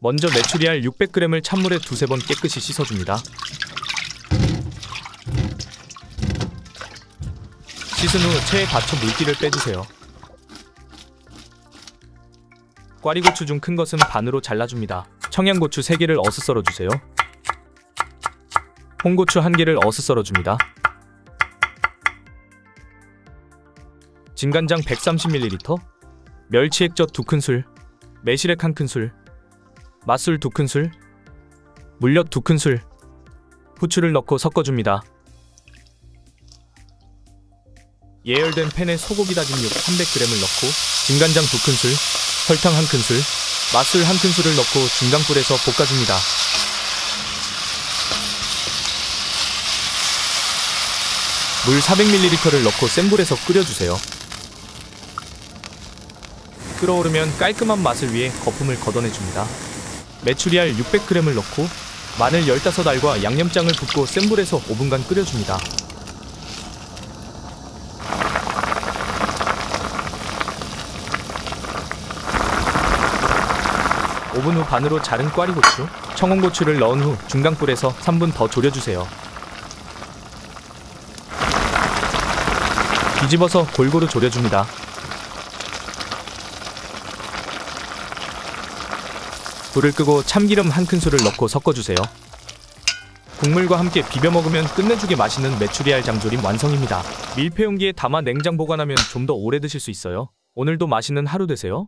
먼저 메추리알 600g을 찬물에 두세 번 깨끗이 씻어줍니다. 씻은 후 체에 받쳐 물기를 빼주세요. 꽈리고추 중 큰 것은 반으로 잘라줍니다. 청양고추 3개를 어슷 썰어주세요. 홍고추 1개를 어슷 썰어줍니다. 진간장 130ml, 멸치액젓 2큰술, 매실액 1큰술, 맛술 2큰술, 물엿 2큰술, 후추를 넣고 섞어줍니다. 예열된 팬에 소고기 다진 육 300g을 넣고 진간장 2큰술, 설탕 1큰술, 맛술 1큰술을 넣고 중강불에서 볶아줍니다. 물 400ml를 넣고 센 불에서 끓여주세요. 끓어오르면 깔끔한 맛을 위해 거품을 걷어내줍니다. 메추리알 600g을 넣고 마늘 15알과 양념장을 붓고 센 불에서 5분간 끓여줍니다. (5분) 후 반으로 자른 꽈리고추, 청홍고추를 넣은 후 중강불에서 3분 더 졸여주세요. 뒤집어서 골고루 졸여줍니다. 불을 끄고 참기름 1큰술을 넣고 섞어주세요. 국물과 함께 비벼 먹으면 끝내주게 맛있는 메추리알 장조림 완성입니다. 밀폐 용기에 담아 냉장 보관하면 좀 더 오래 드실 수 있어요. 오늘도 맛있는 하루 되세요.